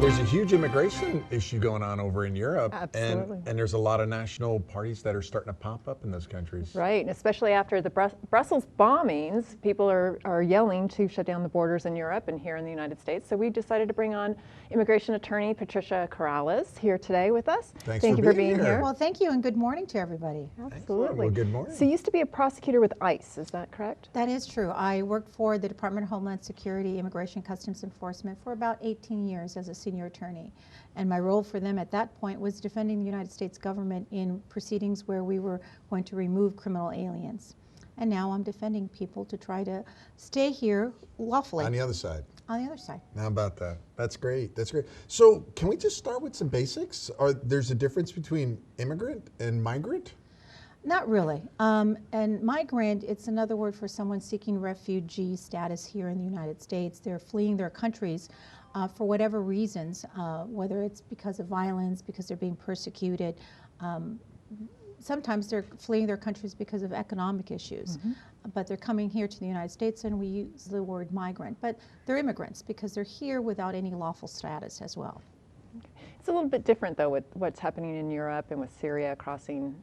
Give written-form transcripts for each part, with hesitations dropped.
there's a huge immigration issue going on over in Europe. Absolutely. And there's a lot of national parties that are starting to pop up in those countries. Right, and especially after the Brussels bombings, people are yelling to shut down the borders in Europe and here in the United States. So we decided to bring on Immigration Attorney Patricia Corrales here today with us. Thank you for being here. Well, thank you and good morning to everybody. Absolutely. Well, good morning. So you used to be a prosecutor with ICE, is that correct? That is true. I worked for the Department of Homeland Security, Immigration Customs Enforcement for about 18 years as a senior attorney. And my role for them at that point was defending the United States government in proceedings where we were going to remove criminal aliens. And now I'm defending people to try to stay here lawfully. On the other side. On the other side. How about that? That's great. That's great. So can we just start with some basics? There's a difference between immigrant and migrant? Not really. And migrant, it's another word for someone seeking refugee status here in the United States. They're fleeing their countries for whatever reasons, whether it's because of violence, because they're being persecuted. Sometimes they're fleeing their countries because of economic issues. But they're coming here to the United States, and we use the word migrant. But they're immigrants because they're here without any lawful status as well. It's a little bit different, though, with what's happening in Europe and with Syria crossing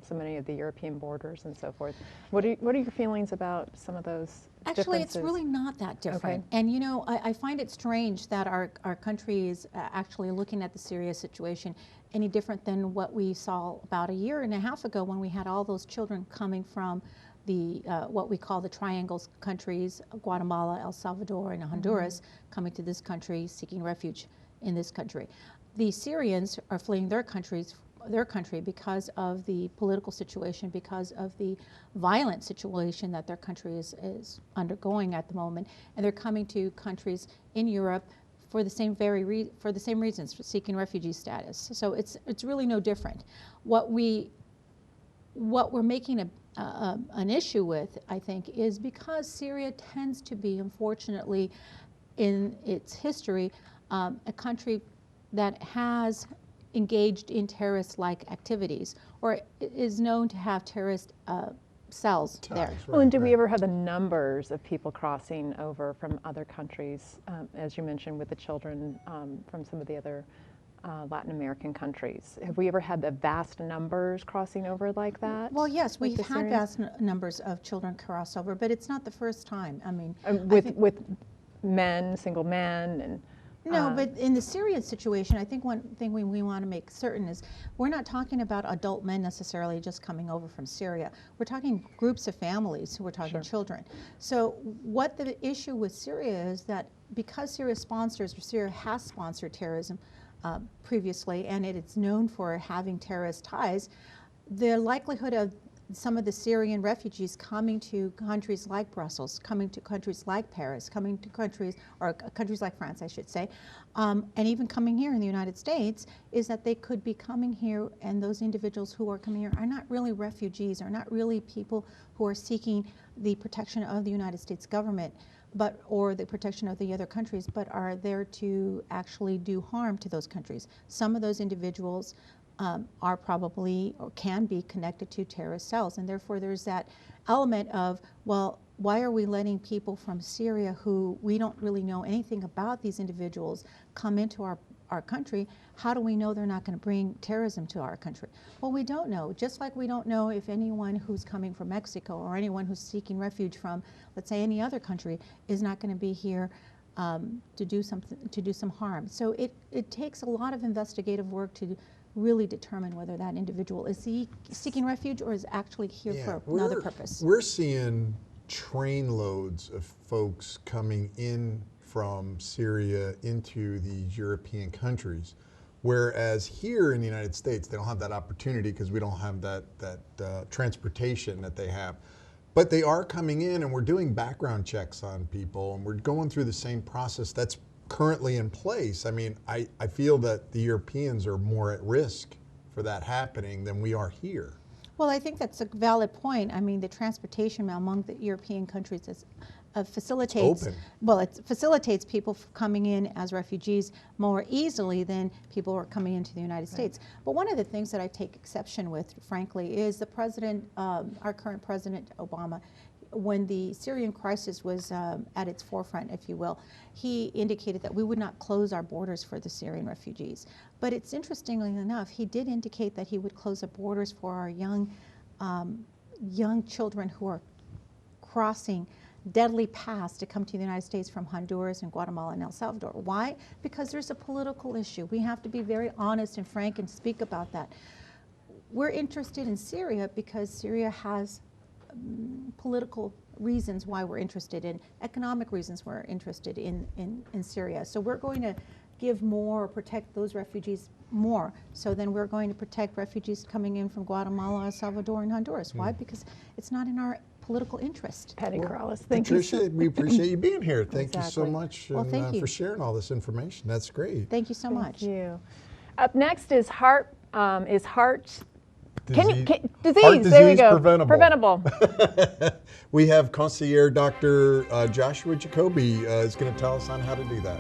so many of the European borders and so forth. What are your feelings about some of those Actually, differences? it's really not that different. Okay. And you know, I find it strange that our country is actually looking at the Syria situation any different than what we saw about a year and a half ago when we had all those children coming from the what we call the triangle countries, Guatemala, El Salvador, and Honduras, coming to this country, seeking refuge in this country. The Syrians are fleeing their country because of the political situation, because of the violent situation that their country is undergoing at the moment, and they're coming to countries in Europe for the same reasons, for seeking refugee status. So it's really no different. What we're making an issue with, I think, is because Syria tends to be, unfortunately, in its history, a country that has engaged in terrorist-like activities, or is known to have terrorist cells there. Right, Well, and do we ever have the numbers of people crossing over from other countries, as you mentioned with the children from some of the other Latin American countries? Have we ever had the vast numbers crossing over like that? Well, yes, like we've the had Syrians? vast numbers of children cross over, but it's not the first time. I mean, with men, single men, and no, but in the Syrian situation, I think one thing we want to make certain is we're not talking about adult men necessarily just coming over from Syria. We're talking groups of families who are talking children. So what the issue with Syria is that because Syria has sponsored terrorism previously, and it is known for having terrorist ties, the likelihood of some of the Syrian refugees coming to countries like Brussels, coming to countries like Paris, coming to countries like France, I should say, and even coming here in the United States, is that they could be coming here, and those individuals who are coming here are not really refugees, are not really people who are seeking the protection of the United States government, or the protection of the other countries, but are there to actually do harm to those countries. Some of those individuals are probably or can be connected to terrorist cells, and therefore there's that element of, well, why are we letting people from Syria who we don't really know anything about these individuals come into our country? How do we know they're not going to bring terrorism to our country? Well, we don't know. Just like we don't know if anyone who's coming from Mexico or anyone who's seeking refuge from, let's say, any other country is not going to be here to do some harm. So it takes a lot of investigative work to really determine whether that individual is seeking refuge or is actually here for another purpose. We're seeing train loads of folks coming in from Syria into these European countries, whereas here in the United States they don't have that opportunity because we don't have that transportation that they have. But they are coming in, and we're doing background checks on people, and we're going through the same process that's currently in place. I mean, I feel that the Europeans are more at risk for that happening than we are here. Well, I think that's a valid point. I mean, the transportation among the European countries is facilitates it facilitates people coming in as refugees more easily than people who are coming into the United States. But one of the things that I take exception with, frankly, is the president, our current president Obama. when the Syrian crisis was at its forefront, if you will, he indicated that we would not close our borders for the Syrian refugees. But it's interestingly enough, he did indicate that he would close the borders for our young children who are crossing deadly paths to come to the United States from Honduras and Guatemala and El Salvador. Why? Because there's a political issue. We have to be very honest and frank and speak about that. We're interested in Syria because Syria has political reasons why we're interested in, economic reasons we're interested in Syria. So we're going to give more or protect those refugees more. So then we're going to protect refugees coming in from Guatemala, El Salvador, and Honduras. Why? Because it's not in our political interest. Patty Corrales, thank you. We appreciate you being here. Thank you so Exactly. much Well, thank you. for sharing all this information. That's great. Thank you so much. Thank you. Up next is heart disease. Heart There we disease go. preventable. We have concierge Dr. Joshua Jacoby is going to tell us on how to do that.